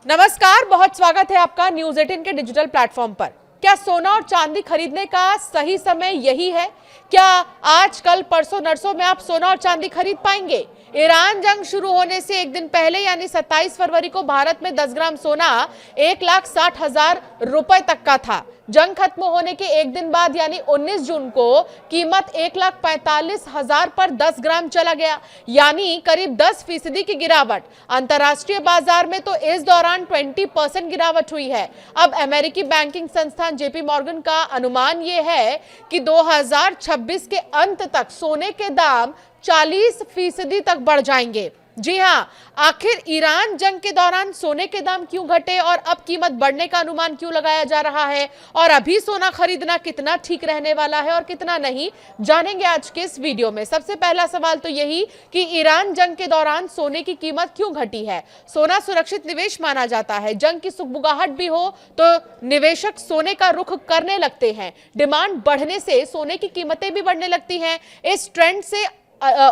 नमस्कार, बहुत स्वागत है आपका न्यूज 18 के डिजिटल प्लेटफॉर्म पर। क्या सोना और चांदी खरीदने का सही समय यही है? क्या आज कल परसों नरसों में आप सोना और चांदी खरीद पाएंगे? ईरान जंग शुरू होने से एक दिन पहले यानी 27 फरवरी को भारत में 10 ग्राम सोना 1,60,000 रुपए तक का था। जंग खत्म होने के एक दिन बाद यानी 19 जून को कीमत 1,45,000 पर 10 ग्राम चला गया, यानी करीब 10% की गिरावट। अंतर्राष्ट्रीय बाजार में तो इस दौरान 20% गिरावट हुई है। अब अमेरिकी बैंकिंग संस्थान जेपी मॉर्गन का अनुमान यह है कि 2026 के अंत तक सोने के दाम 40% तक बढ़ जाएंगे। जी हां, आखिर ईरान जंग के दौरान सोने के दाम क्यों घटे और अब कीमत बढ़ने का अनुमान क्यों लगाया जा रहा है, और अभी सोना खरीदना कितना ठीक रहने वाला है और कितना नहीं, जानेंगे आज के इस वीडियो में। सबसे पहला सवाल तो यही कि ईरान जंग के दौरान सोने की कीमत क्यों घटी है। सोना सुरक्षित निवेश माना जाता है। जंग की सुगबुगाहट भी हो तो निवेशक सोने का रुख करने लगते हैं। डिमांड बढ़ने से सोने की कीमतें भी बढ़ने लगती हैं। इस ट्रेंड से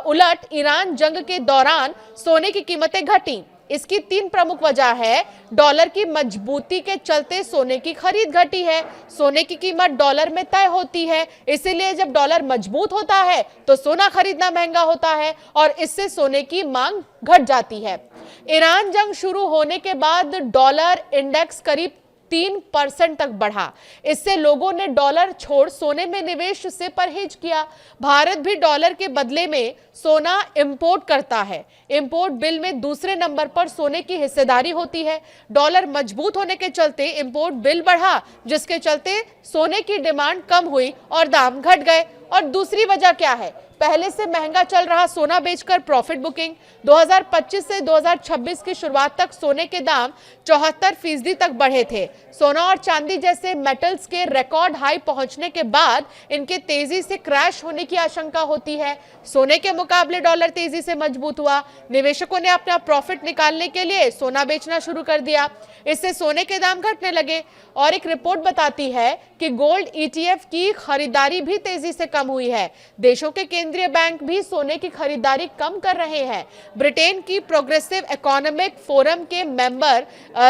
उलट ईरान जंग के दौरान सोने की कीमतें घटी। इसकी 3 प्रमुख वजह है। डॉलर की मजबूती के चलते सोने की खरीद घटी है। सोने की कीमत डॉलर में तय होती है, इसीलिए जब डॉलर मजबूत होता है तो सोना खरीदना महंगा होता है और इससे सोने की मांग घट जाती है। ईरान जंग शुरू होने के बाद डॉलर इंडेक्स करीब 3% तक बढ़ा। इससे लोगों ने डॉलर छोड़ सोने में निवेश से परहेज किया। भारत भी डॉलर के बदले में सोना इंपोर्ट करता है। इंपोर्ट बिल में दूसरे नंबर पर सोने की हिस्सेदारी होती है। डॉलर मजबूत होने के चलते इंपोर्ट बिल बढ़ा, जिसके चलते सोने की डिमांड कम हुई और दाम घट गए। और दूसरी वजह क्या है? पहले से महंगा चल रहा सोना बेचकर प्रॉफिट बुकिंग। 2025 से 2026 की शुरुआत तक सोने के दाम 74% तक बढ़े थे। सोना और चांदी जैसे मेटल्स के रिकॉर्ड हाई पहुंचने के बाद इनके तेजी से क्रैश होने की आशंका होती है। सोने के मुकाबले डॉलर तेजी से मजबूत हुआ। निवेशकों ने अपना प्रॉफिट निकालने के लिए सोना बेचना शुरू कर दिया। इससे सोने के दाम घटने लगे। और एक रिपोर्ट बताती है कि गोल्ड ETF की खरीदारी भी तेजी से कम हुई है। देशों के केंद्रीय बैंक भी सोने की खरीदारी कम कर रहे हैं। ब्रिटेन की प्रोग्रेसिव इकोनॉमिक फोरम के मेंबर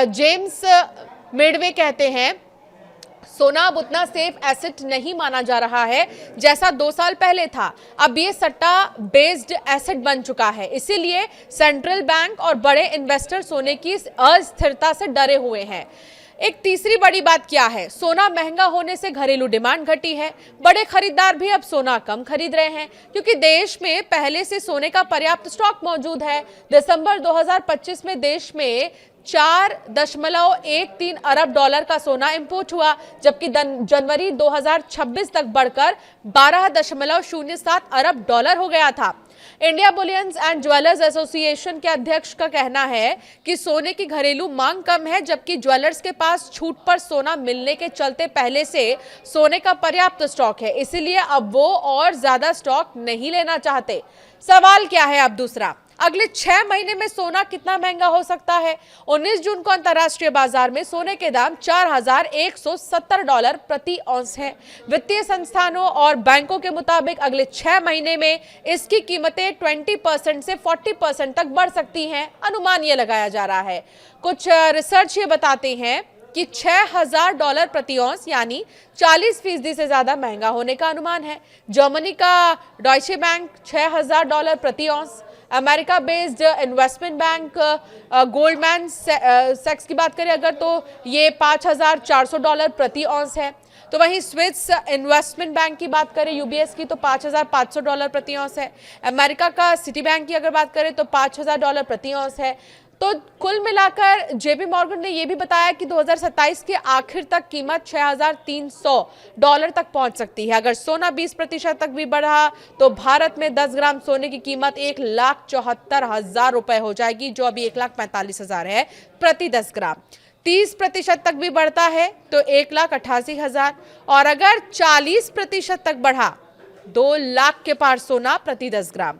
जेम्स मिडवे कहते हैं, सोना अब उतना सेफ एसेट नहीं माना जा रहा है जैसा 2 साल पहले था। अब ये सट्टा बेस्ड एसेट बन चुका है। इसीलिए सेंट्रल बैंक और बड़े इन्वेस्टर सोने की अस्थिरता से डरे हुए हैं। एक तीसरी बड़ी बात क्या है? सोना महंगा होने से घरेलू डिमांड घटी है। बड़े खरीदार भी अब सोना कम खरीद रहे हैं क्योंकि देश में पहले से सोने का पर्याप्त स्टॉक मौजूद है। दिसंबर 2025 में देश में 4.13 अरब डॉलर का सोना इंपोर्ट हुआ, जबकि जनवरी 2026 तक बढ़कर 12.07 अरब डॉलर हो गया था। India bullions and jewellers association के अध्यक्ष का कहना है कि सोने की घरेलू मांग कम है, जबकि ज्वेलर्स के पास छूट पर सोना मिलने के चलते पहले से सोने का पर्याप्त स्टॉक है, इसलिए अब वो और ज्यादा स्टॉक नहीं लेना चाहते। सवाल क्या है अब दूसरा? अगले 6 महीने में सोना कितना महंगा हो सकता है? 19 जून को अंतर्राष्ट्रीय बाजार में सोने के दाम $4,170 प्रति औंस है। वित्तीय संस्थानों और बैंकों के मुताबिक अगले 6 महीने में इसकी कीमतें 20% से 40% तक बढ़ सकती हैं। अनुमान ये लगाया जा रहा है। कुछ रिसर्च ये बताते हैं कि $6,000 प्रति औंस यानी 40% से ज्यादा महंगा होने का अनुमान है। जर्मनी का डॉयचे बैंक $6,000 प्रति ounce, America based investment bank Goldman सैक्स की बात करें अगर तो ये $5,400 प्रति औंस है। तो वहीं स्विस इन्वेस्टमेंट बैंक की बात करें UBS की तो $5,500 प्रति औंस है। अमेरिका का सिटी बैंक की अगर बात करें तो $5,000 प्रति औंस है। तो कुल मिलाकर जेपी मॉर्गन ने यह भी बताया कि 2027 के आखिर तक कीमत $6,300 तक पहुंच सकती है। अगर सोना 20% तक भी बढ़ा तो भारत में 10 ग्राम सोने की कीमत 1,74,000 रुपए हो जाएगी, जो अभी 1,45,000 है प्रति 10 ग्राम। 30% तक भी बढ़ता है तो 1,88,000, और अगर 40% तक बढ़ा 2 लाख के पार सोना प्रति 10 ग्राम।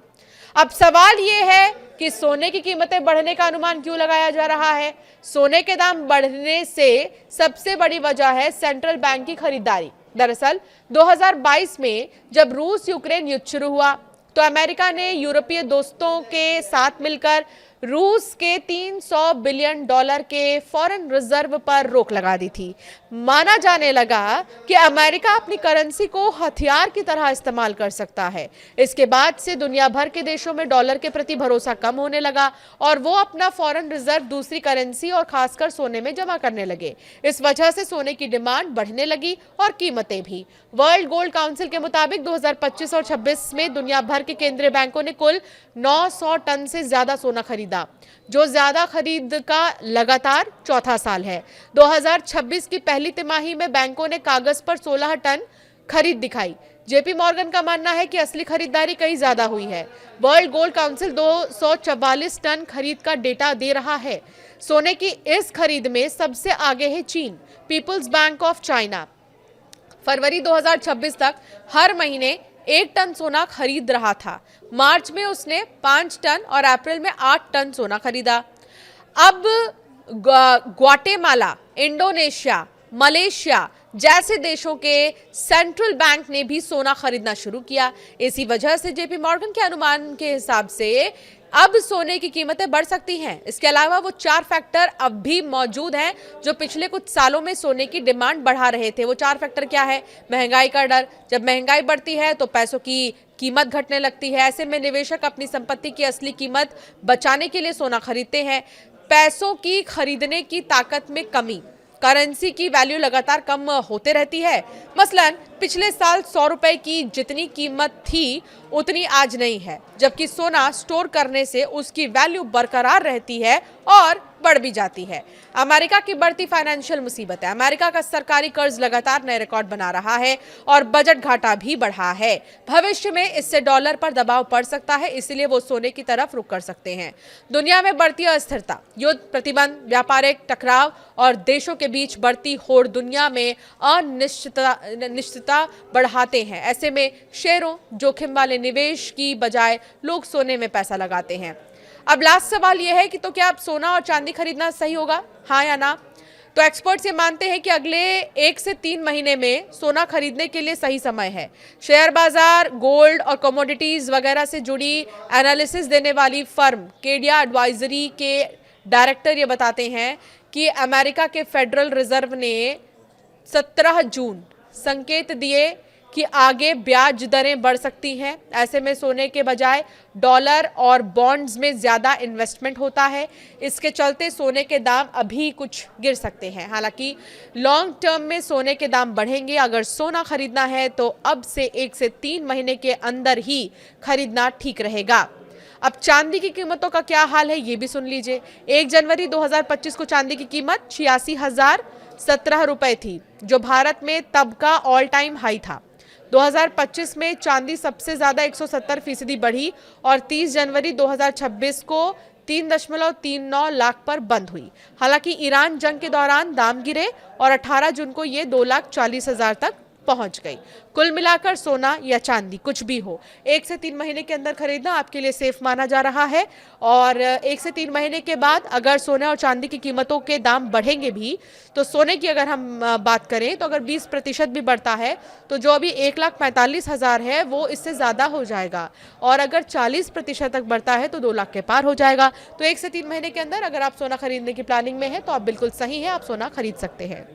अब सवाल यह है कि सोने की कीमतें बढ़ने का अनुमान क्यों लगाया जा रहा है? सोने के दाम बढ़ने से सबसे बड़ी वजह है सेंट्रल बैंक की खरीदारी। दरअसल 2022 में जब रूस यूक्रेन युद्ध शुरू हुआ तो अमेरिका ने यूरोपीय दोस्तों के साथ मिलकर रूस के 300 बिलियन डॉलर के फॉरेन रिजर्व पर रोक लगा दी थी। माना जाने लगा कि अमेरिका अपनी करेंसी को हथियार की तरह इस्तेमाल कर सकता है। इसके बाद से दुनिया भर के देशों में डॉलर के प्रति भरोसा कम होने लगा और वो अपना फॉरेन रिजर्व दूसरी करेंसी और खासकर सोने में जमा करने लगे। इस वजह से सोने की डिमांड बढ़ने लगी और कीमतें भी। वर्ल्ड गोल्ड काउंसिल के मुताबिक 2025 और 26 में दुनिया भर के केंद्रीय बैंकों ने कुल 900 टन से ज्यादा सोना खरीदा, जो ज्यादा खरीद का लगातार चौथा साल है। 2026 की पहली तिमाही में बैंकों ने कागज पर 16 टन खरीद दिखाई। जेपी मॉर्गन का मानना है कि असली खरीदारी कहीं ज्यादा हुई है। वर्ल्ड गोल्ड काउंसिल 244 टन खरीद का डेटा दे रहा है। सोने की इस खरीद में सबसे आगे है चीन। पीपल्स बैंक ऑफ चाइना फरवरी 2026 तक हर महीने 1 टन सोना खरीद रहा था। मार्च में उसने 5 टन और अप्रैल में 8 टन सोना खरीदा। अब ग्वाटेमाला, इंडोनेशिया, मलेशिया जैसे देशों के सेंट्रल बैंक ने भी सोना खरीदना शुरू किया। इसी वजह से जेपी मॉर्गन के अनुमान के हिसाब से अब सोने की कीमतें बढ़ सकती हैं। इसके अलावा वो 4 फैक्टर अब भी मौजूद हैं जो पिछले कुछ सालों में सोने की डिमांड बढ़ा रहे थे। वो 4 फैक्टर क्या है? महंगाई का डर। जब महंगाई बढ़ती है तो पैसों की कीमत घटने लगती है। ऐसे में निवेशक अपनी संपत्ति की असली कीमत बचाने के लिए सोना खरीदते हैं। पैसों की खरीदने की ताकत में कमी, करेंसी की वैल्यू लगातार कम होते रहती है। मसलन पिछले साल 100 रुपए की जितनी कीमत थी उतनी आज नहीं है, जबकि सोना स्टोर करने से उसकी वैल्यू बरकरार रहती है और बढ़ भी जाती है। अमेरिका की बढ़ती फाइनेंशियल मुसीबत है। अमेरिका का सरकारी कर्ज लगातार नए रिकॉर्ड बना रहा है और बजट घाटा भी बढ़ा है। भविष्य में इससे डॉलर पर दबाव पड़ सकता है, इसलिए वो सोने की तरफ रुख कर सकते हैं। दुनिया में बढ़ती अस्थिरता, युद्ध, प्रतिबंध, व्यापारिक टकराव और देशों के बीच बढ़ती होड़ दुनिया में अनिश्चितता बढ़ाते हैं। ऐसे में शेयरों, जोखिम वाले निवेश की बजाय लोग सोने में पैसा लगाते हैं। अब लास्ट सवाल यह है कि तो क्या अब सोना और चांदी खरीदना सही होगा, हाँ या ना? तो एक्सपर्ट्स ये मानते हैं कि अगले 1 से 3 महीने में सोना खरीदने के लिए सही समय है। शेयर बाजार, गोल्ड और कमोडिटीज वगैरह से जुड़ी एनालिसिस देने वाली फर्म केडिया एडवाइजरी के डायरेक्टर ये बताते हैं कि अमेरिका के फेडरल रिजर्व ने 17 जून संकेत दिए कि आगे ब्याज दरें बढ़ सकती हैं। ऐसे में सोने के बजाय डॉलर और बॉन्ड्स में ज़्यादा इन्वेस्टमेंट होता है। इसके चलते सोने के दाम अभी कुछ गिर सकते हैं। हालांकि लॉन्ग टर्म में सोने के दाम बढ़ेंगे। अगर सोना खरीदना है तो अब से 1 से 3 महीने के अंदर ही खरीदना ठीक रहेगा। अब चांदी की कीमतों का क्या हाल है ये भी सुन लीजिए। 1 जनवरी 2025 को चांदी की कीमत 86,017 रुपए थी, जो भारत में तब का ऑल टाइम हाई था। 2025 में चांदी सबसे ज्यादा 170% बढ़ी और 30 जनवरी 2026 को 3.39 लाख पर बंद हुई। हालांकि ईरान जंग के दौरान दाम गिरे और 18 जून को ये 2,40,000 तक पहुंच गई। कुल मिलाकर सोना या चांदी कुछ भी हो, 1 से 3 महीने के अंदर खरीदना आपके लिए सेफ माना जा रहा है। और 1 से 3 महीने के बाद अगर सोने और चांदी की कीमतों के दाम बढ़ेंगे भी, तो सोने की अगर हम बात करें तो अगर 20% भी बढ़ता है तो जो अभी 1,45,000 है वो इससे ज़्यादा हो जाएगा। और अगर 40% तक बढ़ता है तो 2 लाख के पार हो जाएगा। तो 1 से 3 महीने के अंदर अगर आप सोना खरीदने की प्लानिंग में है तो आप बिल्कुल सही है, आप सोना खरीद सकते हैं।